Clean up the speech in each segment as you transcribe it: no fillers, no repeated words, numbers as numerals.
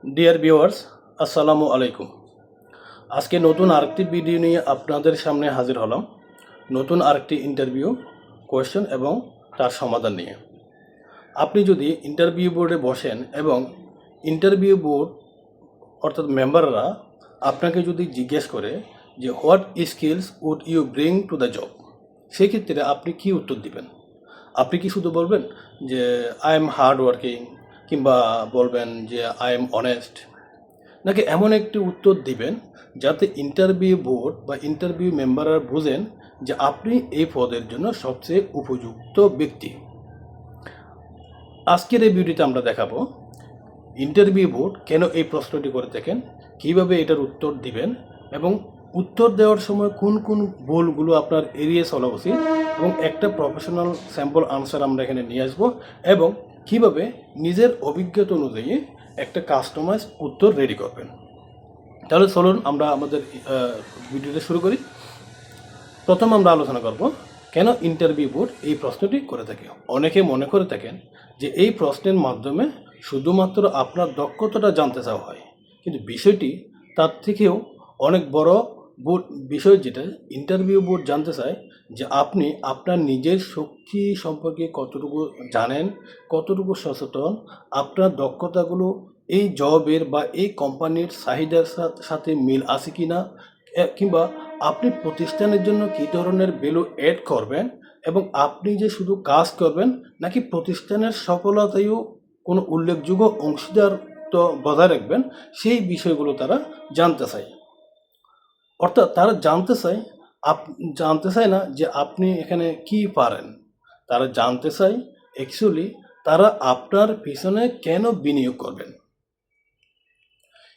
Dear viewers, আসসালামু আলাইকুম। আজকে নতুন আরেকটি ভিডিও নিয়ে আপনাদের সামনে হাজির হলাম। নতুন আরেকটি ইন্টারভিউ কোয়েশ্চেন এবং তার সমাধান নিয়ে। আপনি যদি ইন্টারভিউ বোর্ডে বসেন এবং ইন্টারভিউ বোর্ড অর্থাৎ মেম্বাররা আপনাকে যদি জিজ্ঞেস করে যে what skills would you bring to the job, সেক্ষেত্রে আপনি কি উত্তর দিবেন? আপনি কি শুধু বলবেন যে আই এম হার্ড ওয়ার্কিং, কিংবা বলবেন যে আই এম অনেস্ট, নাকি এমন একটি উত্তর দিবেন যাতে ইন্টারভিউ বোর্ড বা ইন্টারভিউ মেম্বাররা বুঝেন যে আপনি এই পদের জন্য সবচেয়ে উপযুক্ত ব্যক্তি? আজকের এই ভিডিওতে আমরা দেখাবো ইন্টারভিউ বোর্ড কেন এই প্রশ্নটি করে থাকেন, কীভাবে এটার উত্তর দিবেন, এবং উত্তর দেওয়ার সময় কোন কোন ভুলগুলো আপনার এড়িয়ে চলা উচিত, এবং একটা প্রফেশনাল স্যাম্পল আনসার আমরা এখানে নিয়ে আসবো, এবং কীভাবে নিজের অভিজ্ঞতা অনুযায়ী একটা কাস্টমাইজ উত্তর রেডি করবেন। তাহলে চলুন আমরা আমাদের ভিডিওটা শুরু করি। প্রথম আমরা আলোচনা করব কেন ইন্টারভিউ বোর্ড এই প্রশ্নটি করে থাকে। অনেকে মনে করে থাকেন যে এই প্রশ্নের মাধ্যমে শুধুমাত্র আপনার দক্ষতাটা জানতে চাওয়া হয়, কিন্তু বিষয়টি তার থেকেও অনেক বড় বিষয়, যেটা ইন্টারভিউ বোর্ড জানতে চায় যে আপনি আপনার নিজের শক্তি সম্পর্কে কতটুকু জানেন, কতটুকু সচেতন, আপনার দক্ষতাগুলো এই জবের বা এই কোম্পানির চাহিদার সাথে মিল আছে কি না, কিংবা আপনি প্রতিষ্ঠানের জন্য কী ধরনের ভ্যালু অ্যাড করবেন, এবং আপনি যে শুধু কাজ করবেন নাকি প্রতিষ্ঠানের সফলতায়ও কোনো উল্লেখযোগ্য অংশীদারত্ব বজায় রাখবেন, সেই বিষয়গুলো তারা জানতে চায়। অর্থাৎ তারা জানতে চায় না যে আপনি এখানে কি পারেন, তারা জানতে চায় অ্যাকচুয়ালি তারা আপনার পিছনে কেন বিনিয়োগ করবেন।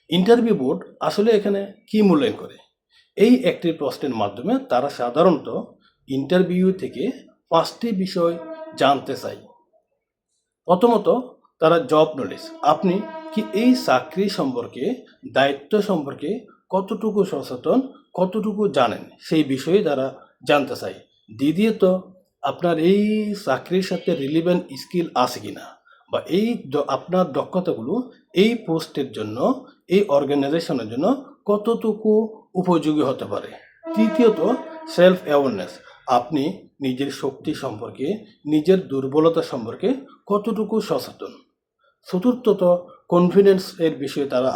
ইন্টারভিউ বোর্ড আসলে এখানে কি মূল্যায়ন করে? এই একটি প্রশ্নের মাধ্যমে তারা সাধারণত ইন্টারভিউ থেকে 5টি বিষয় জানতে চায়। প্রথমত, তারা জব নলেজ, আপনি কি এই চাকরি সম্পর্কে, দায়িত্ব সম্পর্কে কতটুকু সচেতন, কতটুকু জানেন, সেই বিষয়ে তারা জানতে চায়। দ্বিতীয়ত, আপনার এই চাকরির সাথে রিলেভেন্ট স্কিল আছে কিনা, বা আপনার দক্ষতাগুলো এই পোস্টের জন্য, এই অর্গানাইজেশনের জন্য কতটুকু উপযোগী হতে পারে। তৃতীয়ত, সেলফ অ্যাওয়ারনেস, আপনি নিজের শক্তি সম্পর্কে, নিজের দুর্বলতা সম্পর্কে কতটুকু সচেতন। চতুর্থত, কনফিডেন্স এর বিষয়ে তারা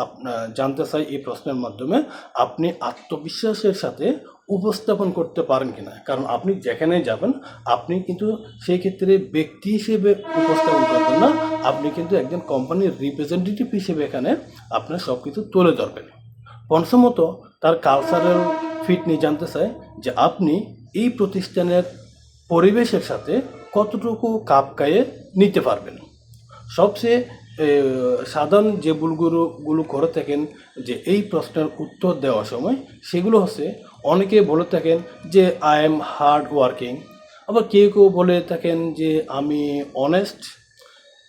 জানতে চায় এই প্রশ্নের মাধ্যমে আপনি আত্মবিশ্বাসের সাথে উপস্থাপন করতে পারেন কিনা, কারণ আপনি যেখানে যাবেন আপনি কিন্তু সেই ক্ষেত্রে ব্যক্তি হিসেবে উপস্থাপন করবেন না, আপনি কিন্তু একজন কোম্পানির রিপ্রেজেন্টেটিভ হিসেবে এখানে আপনার সব কিছু তুলে ধরবেন। পঞ্চমত, তার কালচারাল ফিট নিয়ে জানতে চায় যে আপনি এই প্রতিষ্ঠানের পরিবেশের সাথে কতটুকু খাপ খাইয়ে নিতে পারবেন। সবচেয়ে সাধারণ যে ভুলগুলো করে থাকেন যে এই প্রশ্নের উত্তর দেওয়ার সময়, সেগুলো হচ্ছে অনেকে বলে থাকেন যে আই এম হার্ড ওয়ার্কিং, আবার কেউ কেউ বলে থাকেন যে আমি অনেস্ট,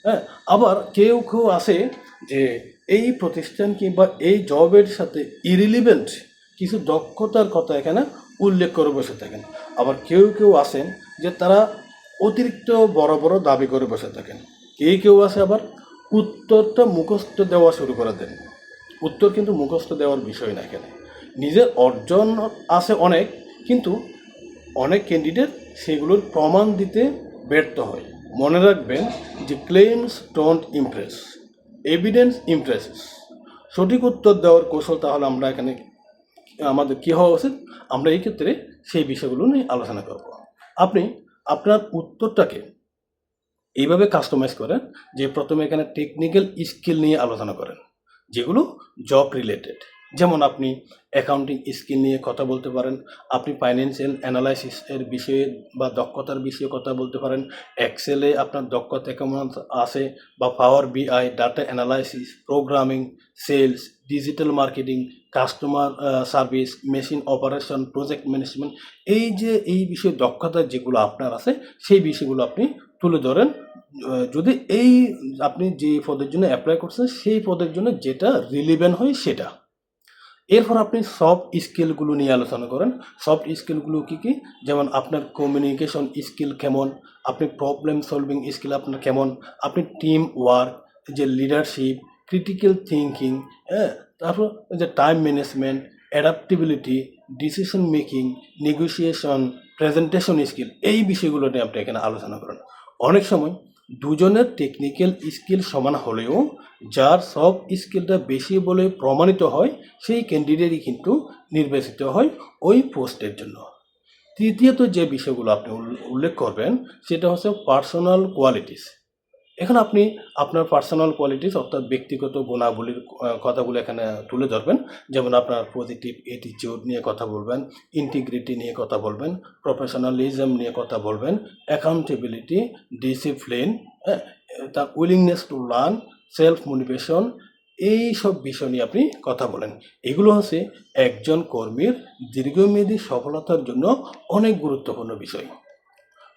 হ্যাঁ, আবার কেউ কেউ আছে যে এই প্রতিষ্ঠান কিংবা এই জবের সাথে ইরিলিভেন্ট কিছু দক্ষতার কথা এখানে উল্লেখ করে বসে থাকেন। আবার কেউ কেউ আছেন যে তারা অতিরিক্ত বড় বড় দাবি করে বসে থাকেন। কেউ কেউ আছে আবার উত্তরটা মুখস্থ দেওয়া শুরু করে দেন। উত্তর কিন্তু মুখস্থ দেওয়ার বিষয় না এখানে, নিজের অর্জন আছে অনেক, কিন্তু অনেক ক্যান্ডিডেট সেগুলোর প্রমাণ দিতে ব্যর্থ হয়। মনে রাখবেন যে ক্লেমস ডোন্ট ইমপ্রেস, এভিডেন্স ইমপ্রেসেস। সঠিক উত্তর দেওয়ার কৌশল তাহলে আমরা এখানে আমাদের কী হওয়া উচিত, আমরা এই ক্ষেত্রে সেই বিষয়গুলো নিয়ে আলোচনা করব। আপনি আপনার উত্তরটাকে এইভাবে কাস্টমাইজ করেন যে প্রথমে এখানে টেকনিক্যাল স্কিল নিয়ে আলোচনা করেন, যেগুলো জব রিলেটেড। যেমন আপনি অ্যাকাউন্টিং স্কিল নিয়ে কথা বলতে পারেন, আপনি ফাইন্যান্সিয়াল অ্যানালাইসিসের বিষয়ে বা দক্ষতার বিষয়ে কথা বলতে পারেন, এক্সেলে আপনার দক্ষতা কেমন আছে, বা power BI, data analysis, programming, sales, digital marketing, customer service, machine operation, project management. এই বিষয়ে দক্ষতা যেগুলো আপনার আছে, সেই বিষয়গুলো আপনি তুলে ধরেন। যদি আপনি যে পদের জন্য অ্যাপ্লাই করছেন সেই পদের জন্য যেটা রিলেভেন্ট হয় সেটা। এরপর আপনি সফট স্কিলগুলো নিয়ে আলোচনা করেন। সফট স্কিলগুলো কী কী? যেমন আপনার কমিউনিকেশন স্কিল কেমন, আপনি প্রবলেম সলভিং স্কিল আপনার কেমন, আপনি টিম ওয়ার্ক, যে লিডারশিপ, ক্রিটিক্যাল থিঙ্কিং, হ্যাঁ, তারপর যে time management, adaptability, decision making, negotiation, presentation skill, এই বিষয়গুলো নিয়ে আপনি এখানে আলোচনা করেন। অনেক সময় দুজনের টেকনিক্যাল স্কিল সমান হলেও যার সব স্কিলটা বেশি বলে প্রমাণিত হয় সেই ক্যান্ডিডেটই কিন্তু নির্বাচিত হয় ওই পোস্টের জন্য। তৃতীয়ত যে বিষয়গুলো আপনি উল্লেখ করবেন সেটা হচ্ছে পার্সোনাল কোয়ালিটিস। এখন আপনি আপনার পার্সোনাল কোয়ালিটিস অর্থাৎ ব্যক্তিগত গুণাবলীর কথাগুলো এখানে তুলে ধরবেন। যেমন আপনার পজিটিভ অ্যাটিটিউড নিয়ে কথা বলবেন, ইন্টিগ্রিটি নিয়ে কথা বলবেন, প্রফেশনালিজম নিয়ে কথা বলবেন, অ্যাকাউন্টেবিলিটি, ডিসিপ্লিন, তার willingness to learn, self motivation, এই সব বিষয় নিয়ে আপনি কথা বলেন। এগুলো হচ্ছে একজন কর্মীর দীর্ঘমেয়াদী সফলতার জন্য অনেক গুরুত্বপূর্ণ বিষয়।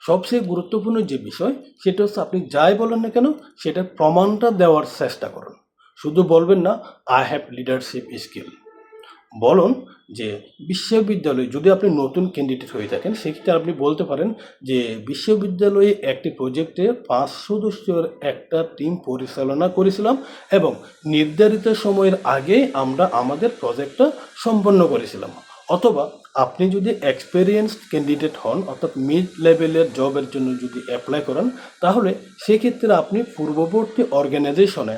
সবচেয়ে গুরুত্বপূর্ণ যে বিষয় সেটা হচ্ছে আপনি যাই বলেন না কেন সেটার প্রমাণটা দেওয়ার চেষ্টা করুন। শুধু বলবেন না আই হ্যাভ লিডারশিপ স্কিল, বলুন যে বিশ্ববিদ্যালয়ে যদি আপনি নতুন ক্যান্ডিডেট হয়ে থাকেন সেক্ষেত্রে আপনি বলতে পারেন যে বিশ্ববিদ্যালয়ে একটি প্রজেক্টে 5 সদস্যের একটা টিম পরিচালনা করেছিলাম এবং নির্ধারিত সময়ের আগে আমরা আমাদের প্রজেক্টটা সম্পন্ন করেছিলাম। অথবা আপনি যদি এক্সপেরিয়েন্সড ক্যান্ডিডেট হন অর্থাৎ মিড লেভেলের জবের জন্য যদি অ্যাপ্লাই করেন তাহলে সেক্ষেত্রে আপনি পূর্ববর্তী অর্গানাইজেশনে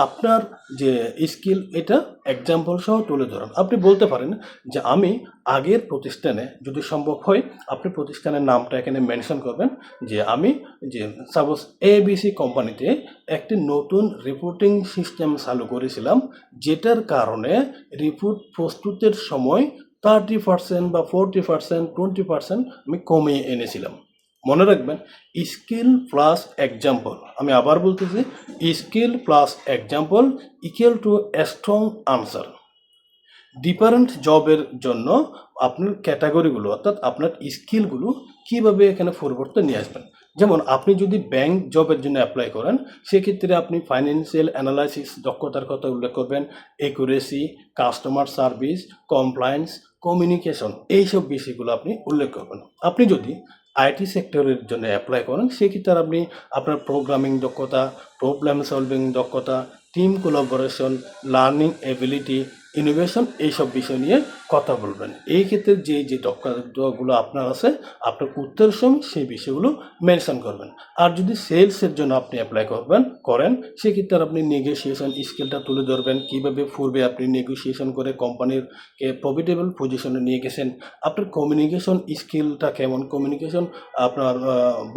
আপনার যে স্কিল এটা এক্সাম্পল সহ তুলে ধরুন। আপনি বলতে পারেন যে আমি আগের প্রতিষ্ঠানে যদি সম্ভব হয় আপনি প্রতিষ্ঠানের নামটা এখানে মেনশন করবেন যে আমি যে সাপোজ ABC কোম্পানিতে একটি নতুন রিপোর্টিং সিস্টেম চালু করেছিলাম যেটার কারণে রিপোর্ট প্রস্তুতের সময় 30% বা 40%, 20% আমি কমিয়ে এনেছিলাম। মনে রাখবেন স্কিল প্লাস এক্সাম্পল, আমি আবার বলতেছি skill plus example equal to a strong answer. Different জবের জন্য আপনার ক্যাটাগরিগুলো অর্থাৎ আপনার স্কিলগুলো কীভাবে এখানে পরিবর্তন নিয়ে আসবেন। যেমন আপনি যদি ব্যাংক জবের জন্য অ্যাপ্লাই করেন সেক্ষেত্রে আপনি ফাইন্যান্সিয়াল অ্যানালাইসিস দক্ষতার কথা উল্লেখ করবেন, accuracy, customer service, compliance, communication, এইসব বিষয়গুলো আপনি উল্লেখ করবেন। আপনি যদি আইটি সেক্টরের জন্য অ্যাপ্লাই করেন সেক্ষেত্রে আপনি আপনার প্রোগ্রামিং দক্ষতা, প্রবলেম সলভিং দক্ষতা, team collaboration, learning ability, innovation, এইসব বিষয় নিয়ে কথা বলবেন। এই ক্ষেত্রে যে যে দক্ষতাগুলো আপনার আছে আপনার উত্তরের সময় সেই বিষয়গুলো মেনশন করবেন। আর যদি সেলসের জন্য আপনি অ্যাপ্লাই করেন সেক্ষেত্রে আপনি নেগোসিয়েশন স্কিলটা তুলে ধরবেন, কীভাবে পূর্বে আপনি নেগোসিয়েশন করে কোম্পানিরকে প্রফিটেবল পজিশনে নিয়ে গেছেন, আপনার কমিউনিকেশন স্কিলটা কেমন, কমিউনিকেশন আপনার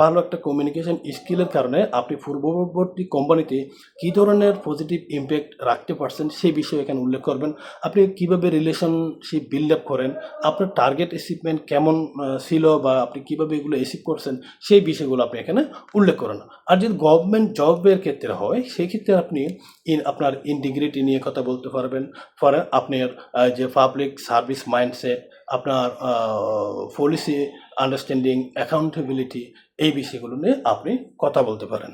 ভালো একটা কমিউনিকেশন স্কিলের কারণে আপনি পূর্ববর্তী কোম্পানিতে কী ধরনের পজিটিভ ইম্প্যাক্ট রাখতে পারছেন সেই বিষয়ে এখানে উল্লেখ করবেন। আপনি কীভাবে রিলেশনশিপ বিল্ড আপ করেন, আপনার টার্গেট অ্যাচিভমেন্ট কেমন ছিল বা আপনি কীভাবে এগুলো অ্যাচিভ করছেন সেই বিষয়গুলো আপনি এখানে উল্লেখ করেন। আর যদি গভর্নমেন্ট জবের ক্ষেত্রে হয় সেক্ষেত্রে আপনি আপনার ইন্টিগ্রিটি নিয়ে কথা বলতে পারবেন, আপনার যে পাবলিক সার্ভিস মাইন্ডসেট, আপনার পলিসি আন্ডারস্ট্যান্ডিং, অ্যাকাউন্টেবিলিটি, এই বিষয়গুলো নিয়ে আপনি কথা বলতে পারেন।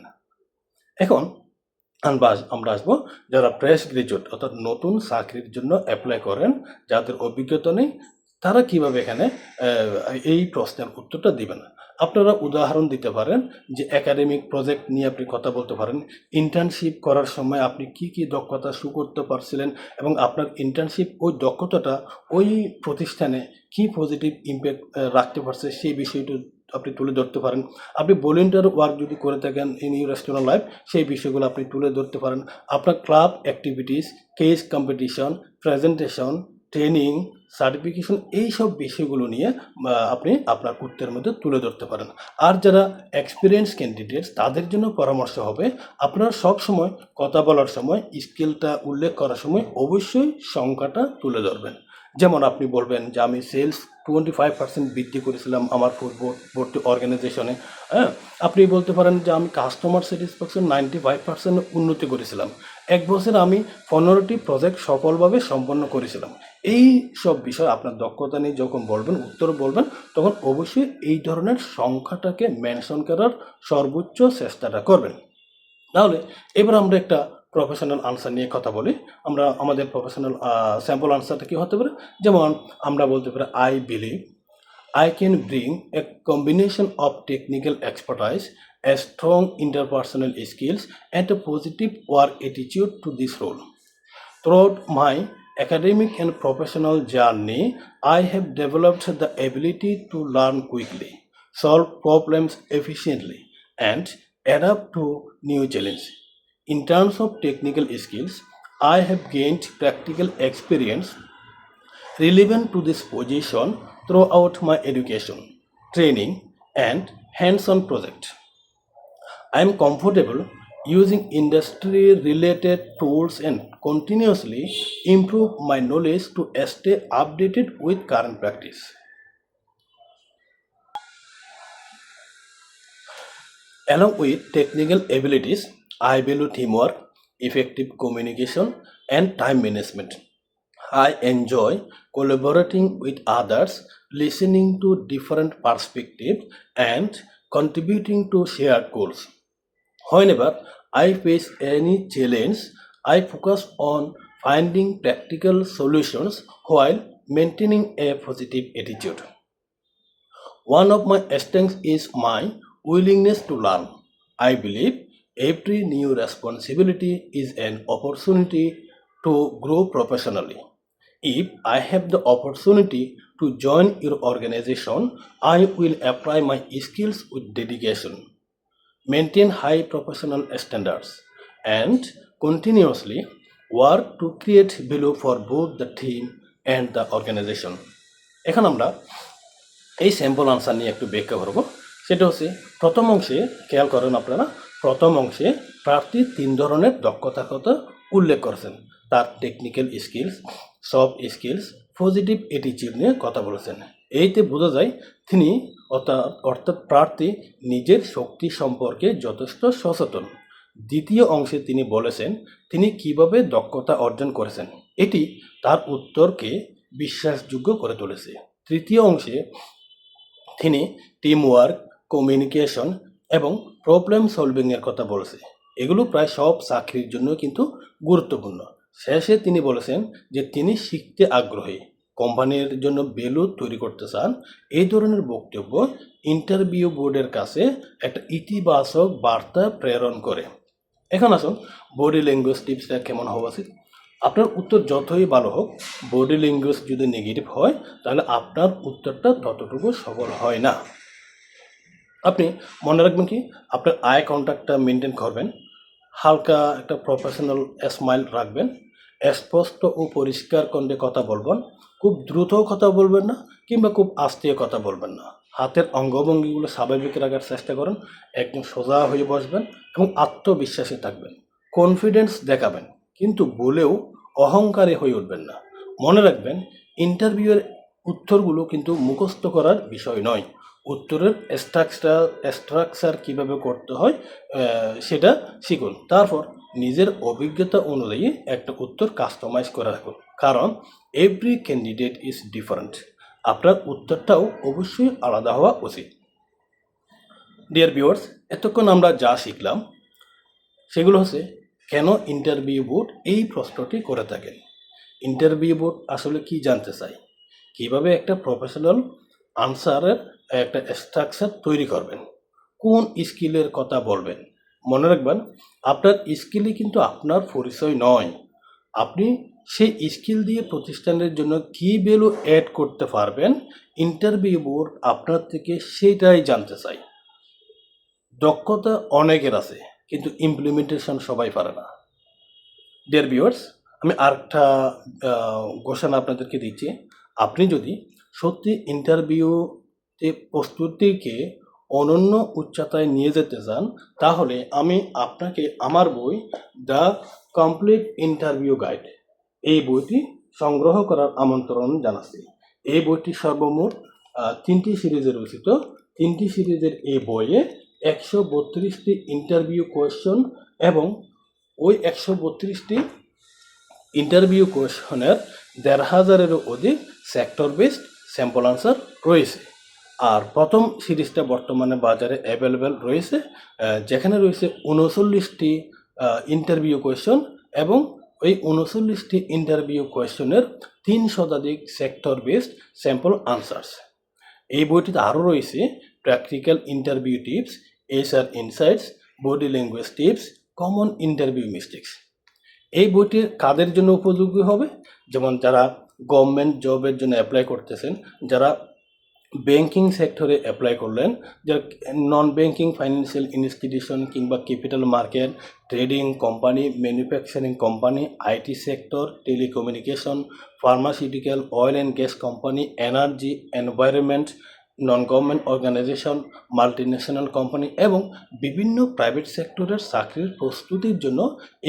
এখন আমরা আসবো যারা ফ্রেশ গ্রাজুয়েট অর্থাৎ নতুন চাকরির জন্য অ্যাপ্লাই করেন, যাদের অভিজ্ঞতা নেই, তারা কিভাবে এখানে এই প্রশ্নের উত্তরটা দিবেন। আপনারা উদাহরণ দিতে পারেন যে একাডেমিক প্রজেক্ট নিয়ে আপনি কথা বলতে পারেন, ইন্টার্নশিপ করার সময় আপনি কি কি দক্ষতা শো করতে পারছিলেন এবং আপনার ইন্টার্নশিপ ওই দক্ষতাটা ওই প্রতিষ্ঠানে কি পজিটিভ ইম্প্যাক্ট রাখতে পারছে সেই বিষয়টা আপনি তুলে ধরতে পারেন। আপনি ভলেন্টিয়ার ওয়ার্ক যদি করে থাকেন ইন ইউর রেস্টুরেন্ট লাইফ সেই বিষয়গুলো আপনি তুলে ধরতে পারেন। আপনার club activities, case competition, presentation, training, certification, এইসব বিষয়গুলো নিয়ে আপনি আপনার উত্তরের মধ্যে তুলে ধরতে পারেন। আর যারা এক্সপিরিয়েন্স ক্যান্ডিডেটস তাদের জন্য পরামর্শ হবে আপনারা সব সময় কথা বলার সময় স্কিলটা উল্লেখ করার সময় অবশ্যই সংখ্যাটা তুলে ধরবেন। যেমন আপনি বলবেন যে আমি সেলস 25% বৃদ্ধি করেছিলাম আমার পূর্ববর্তী অর্গানাইজেশনে। আপনি বলতে পারেন যে আমি কাস্টমার স্যাটিসফ্যাকশন 95% উন্নতি করেছিলাম। 1 বছরে আমি 15টি প্রজেক্ট সফলভাবে সম্পন্ন করেছিলাম। এই সব বিষয় আপনার দক্ষতা নিয়ে যখন বলবেন, উত্তর বলবেন, তখন অবশ্যই এই ধরনের সংখ্যাটাকে মেনশন করার সর্বোচ্চ চেষ্টাটা করবেন। তাহলে এবার আমরা একটা প্রফেশনাল আনসার নিয়ে কথা বলি। আমরা আমাদের প্রফেশনাল স্যাম্পল আনসারটা কী হতে পারে? যেমন আমরা বলতে পারি I believe I can bring a combination of technical expertise a strong interpersonal skills, and a positive work attitude to this role. Throughout my academic and professional journey, I have developed the ability to learn quickly, solve problems efficiently, and adapt to new challenges. In terms of technical skills, I have gained practical experience relevant to this position throughout my education, training, and hands on projects. I am comfortable using industry related tools and continuously improve my knowledge to stay updated with current practice. Along with technical abilities, I value teamwork, effective communication, and time management. I enjoy collaborating with others, listening to different perspectives, and contributing to shared goals. Whenever I face any challenge, I focus on finding practical solutions while maintaining a positive attitude. One of my strengths is my willingness to learn. I believe every new responsibility is an opportunity to grow professionally. If I have the opportunity to join your organization, I will apply my skills with dedication, maintain high professional standards, and continuously work to create value for both the team and the organization. এখন আমরা এই sample answer নিয়ে একটু ব্যাখ্যা করব। সেটা হচ্ছে প্রথম অংশে খেয়াল করেন আপনারা, প্রথম অংশে প্রার্থী 3 ধরনের দক্ষতার কথা উল্লেখ করেছেন। তার technical skills, soft skills, positive attitude নিয়ে কথা বলেছেন। এইতে বোঝা যায় তিনি অর্থাৎ প্রার্থী নিজের শক্তি সম্পর্কে যথেষ্ট সচেতন। দ্বিতীয় অংশে তিনি বলেছেন তিনি কিভাবে দক্ষতা অর্জন করেছেন, এটি তার উত্তরকে বিশ্বাসযোগ্য করে তুলেছে। তৃতীয় অংশে তিনি টিমওয়ার্ক, কমিউনিকেশন এবং প্রবলেম সলভিংয়ের কথা বলেছে। এগুলো প্রায় সব চাকরির জন্য কিন্তু গুরুত্বপূর্ণ। শেষে তিনি বলেছেন যে তিনি শিখতে আগ্রহী, কোম্পানির জন্য ভ্যালু তৈরি করতে চান। এই ধরনের বক্তব্য ইন্টারভিউ বোর্ডের কাছে একটা ইতিবাচক বার্তা প্রেরণ করে। এখন আসুন বডি ল্যাঙ্গুয়েজ টিপসটা কেমন হওয়া উচিত। আপনার উত্তর যতই ভালো হোক, বডি ল্যাঙ্গুয়েজ যদি নেগেটিভ হয় তাহলে আপনার উত্তরটা ততটুকু সফল হয় না। আপনি মনে রাখবেন কি, আপনার আই কন্ট্যাক্টটা মেনটেন করবেন, হালকা একটা প্রফেশনাল স্মাইল রাখবেন, স্পষ্ট ও পরিষ্কার কণ্ঠে কথা বলবেন, খুব দ্রুত কথা বলবেন না কিংবা খুব আস্তে কথা বলবেন না। হাতের অঙ্গভঙ্গিগুলো স্বাভাবিক রাখার চেষ্টা করেন, একদম সোজা হয়ে বসবেন এবং আত্মবিশ্বাসী থাকবেন, কনফিডেন্স দেখাবেন, কিন্তু বলেও অহংকারী হয়ে উঠবেন না। মনে রাখবেন ইন্টারভিউয়ের উত্তরগুলো কিন্তু মুখস্থ করার বিষয় নয়, উত্তরের স্ট্রাকচার কীভাবে করতে হয় সেটা শিখুন। তারপর নিজের অভিজ্ঞতা অনুযায়ী একটা উত্তর কাস্টমাইজ করে রাখুন, কারণ এভরি ক্যান্ডিডেট ইজ ডিফারেন্ট। আপনার উত্তরটাও অবশ্যই আলাদা হওয়া উচিত। ডিয়ার ভিউয়ার্স, এতক্ষণ আমরা যা শিখলাম সেগুলো হচ্ছে কেন ইন্টারভিউ বোর্ড এই প্রশ্নটি করে থাকেন, ইন্টারভিউ বোর্ড আসলে কি জানতে চায়, কিভাবে একটা প্রফেশনাল আনসারের একটা স্ট্রাকচার তৈরি করবেন, কোন স্কিলের কথা বলবেন। মনে রাখবেন আপনার স্কিলই কিন্তু আপনার পরিচয় নয়, আপনি সেই স্কিল দিয়ে প্রতিষ্ঠানের জন্য কী ভ্যালু অ্যাড করতে পারবেন, ইন্টারভিউ বোর্ড আপনার থেকে সেটাই জানতে চায়। দক্ষতা অনেকের আছে কিন্তু ইমপ্লিমেন্টেশন সবাই পারে না। ডিয়ার ভিউয়ার্স, আমি আরেকটা ঘোষণা আপনাদেরকে দিচ্ছি। আপনি যদি সত্যি ইন্টারভিউতে প্রস্তুতিকে অনন্য উচ্চতায় নিয়ে যেতে চান, তাহলে আমি আপনাকে আমার বই দ্য কমপ্লিট ইন্টারভিউ গাইড, এই বইটি সংগ্রহ করার আমন্ত্রণ জানাচ্ছি। এই বইটি সর্বমোট 3টি সিরিজে রচিত। 3টি সিরিজের এই বইয়ে 132টি ইন্টারভিউ কোয়েশ্চন এবং ওই 132টি ইন্টারভিউ কোয়েশনের 1,500-এরও অধিক সেক্টর বেসড স্যাম্পল আনসার রয়েছে। আর প্রথম সিরিজটা বর্তমানে বাজারে অ্যাভেলেবেল রয়েছে, যেখানে রয়েছে 39টি ইন্টারভিউ কোয়েশন এবং ওই 39টি ইন্টারভিউ কোয়েশনের 3 শতাধিক সেক্টর বেসড স্যাম্পল আনসার্স। এই বইটিতে আরও রয়েছে practical interview tips, HR insights, body language tips, common interview mistakes. এই বইটি কাদের জন্য উপযোগী হবে? যেমন যারা গভর্নমেন্ট জবের জন্য অ্যাপ্লাই করতেছেন, যারা ব্যাংকিং সেক্টরে অ্যাপ্লাই করলেন, যারা নন ব্যাংকিং ফাইন্যান্সিয়াল ইনস্টিটিউশন কিংবা capital market, trading company, manufacturing company, IT sector, telecommunication, pharmaceutical, oil and gas company, energy, environment, non government organisation, multinational company এবং বিভিন্ন প্রাইভেট সেক্টরের চাকরির প্রস্তুতির জন্য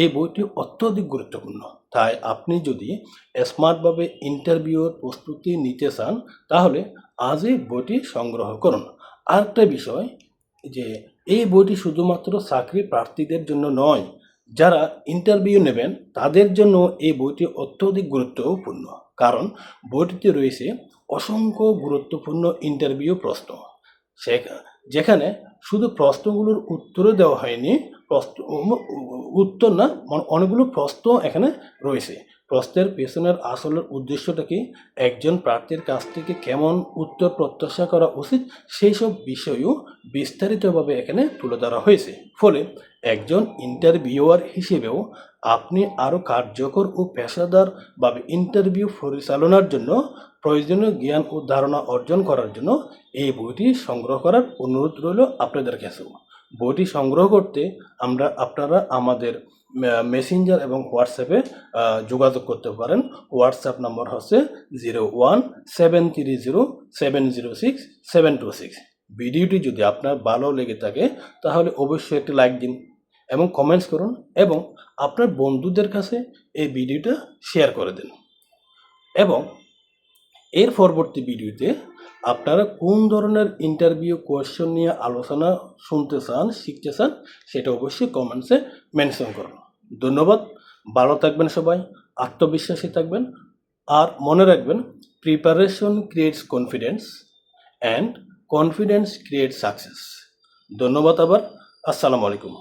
এই বইটি অত্যধিক গুরুত্বপূর্ণ। তাই আপনি যদি স্মার্টভাবে ইন্টারভিউর প্রস্তুতি নিতে চান তাহলে আজই বইটি সংগ্রহ করুন। আরেকটা বিষয় যে এই বইটি শুধুমাত্র চাকরি প্রার্থীদের জন্য নয়, যারা ইন্টারভিউ নেবেন তাদের জন্য এই বইটি অত্যধিক গুরুত্বপূর্ণ, কারণ বইটিতে রয়েছে অসংখ্য গুরুত্বপূর্ণ ইন্টারভিউ প্রশ্ন, যেখানে শুধু প্রশ্নগুলোর উত্তরও দেওয়া হয়নি, উত্তর না, অনেকগুলো প্রশ্ন এখানে রয়েছে। প্রশ্নের পেছনের আসলের উদ্দেশ্যটা কি, একজন প্রার্থীর কাছ থেকে কেমন উত্তর প্রত্যাশা করা উচিত, সেই সব বিষয়ও বিস্তারিতভাবে এখানে তুলে ধরা হয়েছে। ফলে একজন ইন্টারভিউয়ার হিসেবেও আপনি আরও কার্যকর ও পেশাদারভাবে ইন্টারভিউ পরিচালনার জন্য প্রয়োজনীয় জ্ঞান ও ধারণা অর্জন করার জন্য এই বইটি সংগ্রহ করার অনুরোধ রইল আপনাদের কাছেও। বইটি সংগ্রহ করতে আপনারা আমাদের মেসেঞ্জার এবং হোয়াটসঅ্যাপে যোগাযোগ করতে পারেন। হোয়াটসঅ্যাপ নম্বর হচ্ছে 01730706 ভিডিওটি যদি আপনার ভালো লেগে থাকে তাহলে অবশ্যই একটি লাইক দিন এবং কমেন্টস করুন এবং আপনার বন্ধুদের কাছে এই ভিডিওটা শেয়ার করে দিন। এবং এর পরবর্তী ভিডিওতে আপনারা কোন ধরনের ইন্টারভিউ কোয়েশ্চন নিয়ে আলোচনা শুনতে চান, শিখতে চান, সেটা অবশ্যই কমেন্টসে মেনশন করুন। ধন্যবাদ, ভালো থাকবেন সবাই, আত্মবিশ্বাসী থাকবেন, আর মনে রাখবেন preparation creates confidence and confidence creates success. ধন্যবাদ আবার, আসসালামু আলাইকুম।